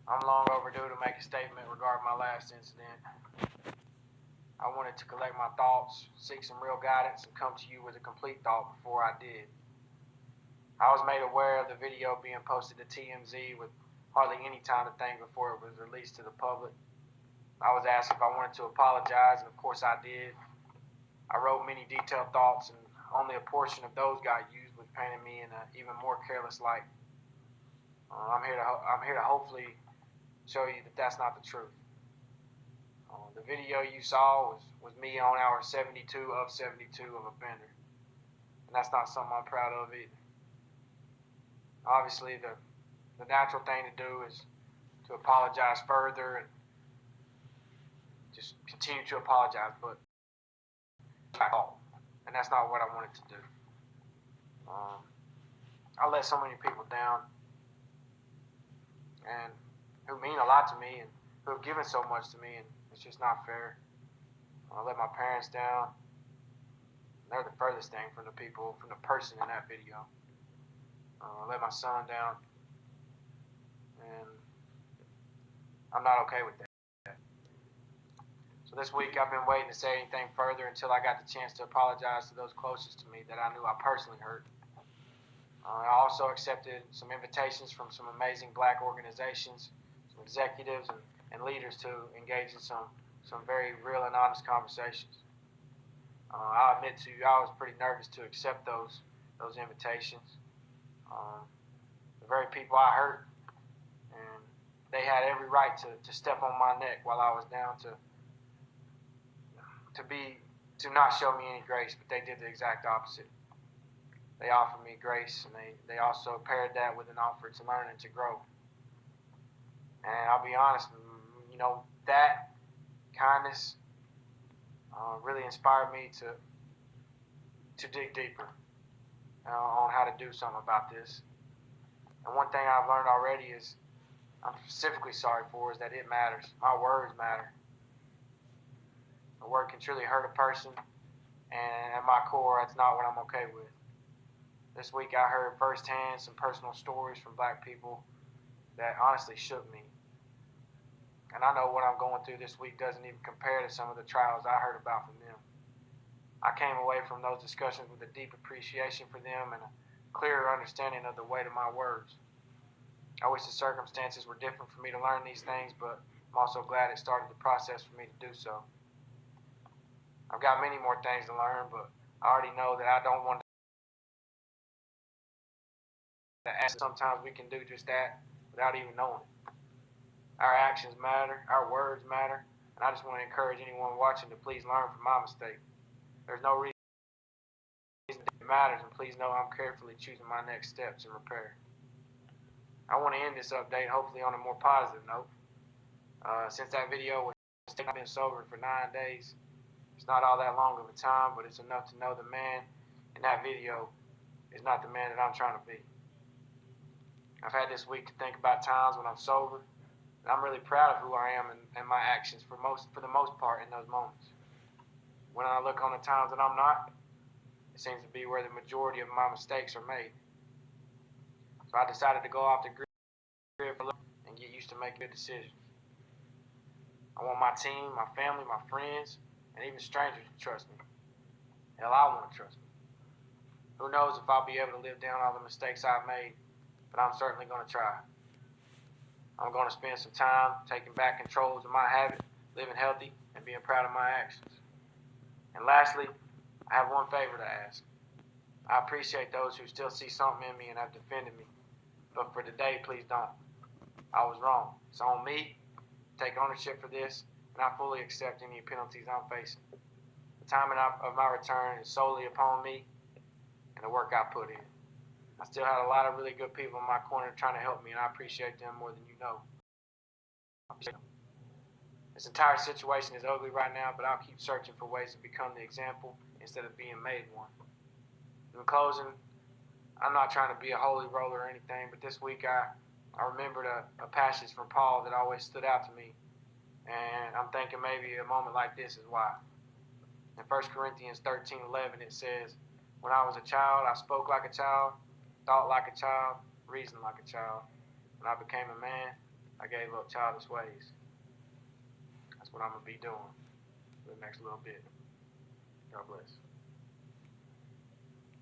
I'm long overdue to make a statement regarding my last incident. I wanted to collect my thoughts, seek some real guidance, and come to you with a complete thought before I did. I was made aware of the video being posted to TMZ with hardly any time to think before it was released to the public. I was asked if I wanted to apologize, and of course I did. I wrote many detailed thoughts, and only a portion of those got used, which painted me in an even more careless light. I'm here to hopefully show you that that's not the truth. The video you saw was me on hour 72 of 72 of a bender, and that's not something I'm proud of either. Obviously, the natural thing to do is to apologize further and just continue to apologize, but and that's not what I wanted to do. I let so many people down, and who mean a lot to me, and who have given so much to me, and it's just not fair. I let my parents down. They're the furthest thing from the person in that video. I let my son down, and I'm not okay with that. So this week I've been waiting to say anything further until I got the chance to apologize to those closest to me that I knew I personally hurt. I also accepted some invitations from some amazing black organizations, some executives and leaders to engage in some very real and honest conversations. I'll admit to you, I was pretty nervous to accept those invitations. The very people I hurt, and they had every right to step on my neck while I was down to not show me any grace, but they did the exact opposite. They offered me grace, and they also paired that with an offer to learn and to grow. And I'll be honest, that kindness really inspired me to dig deeper on how to do something about this. And one thing I've learned already is I'm specifically sorry for is that it matters. My words matter. A word can truly hurt a person, and at my core, that's not what I'm okay with. This week I heard firsthand some personal stories from black people that honestly shook me. And I know what I'm going through this week doesn't even compare to some of the trials I heard about from them. I came away from those discussions with a deep appreciation for them and a clearer understanding of the weight of my words. I wish the circumstances were different for me to learn these things, but I'm also glad it started the process for me to do so. I've got many more things to learn, but I already know that I don't want to ask. Sometimes we can do just that without even knowing it. Our actions matter, our words matter, and I just want to encourage anyone watching to please learn from my mistake. There's no reason it matters, and please know I'm carefully choosing my next steps in repair. I want to end this update hopefully on a more positive note. Since that video was taken, I've been sober for 9 days. It's not all that long of a time, but it's enough to know the man in that video is not the man that I'm trying to be. I've had this week to think about times when I'm sober, and I'm really proud of who I am and my actions for the most part in those moments. When I look on the times that I'm not, it seems to be where the majority of my mistakes are made. So I decided to go off the grid and get used to making good decisions. I want my team, my family, my friends, and even strangers to trust me. Hell, I want to trust me. Who knows if I'll be able to live down all the mistakes I've made, but I'm certainly going to try. I'm going to spend some time taking back control of my habit, living healthy, and being proud of my actions. And lastly, I have one favor to ask. I appreciate those who still see something in me and have defended me, but for today, please don't. I was wrong. It's on me. Take ownership for this, and I fully accept any penalties I'm facing. The timing of my return is solely upon me and the work I put in. I still had a lot of really good people in my corner trying to help me, and I appreciate them more than you know. This entire situation is ugly right now, but I'll keep searching for ways to become the example instead of being made one. In closing, I'm not trying to be a holy roller or anything, but this week I remembered a passage from Paul that always stood out to me, and I'm thinking maybe a moment like this is why. In 1 Corinthians 13:11, it says, "When I was a child, I spoke like a child, thought like a child, reasoned like a child. When I became a man, I gave up childish ways. That's what I'm going to be doing for the next little bit. God bless.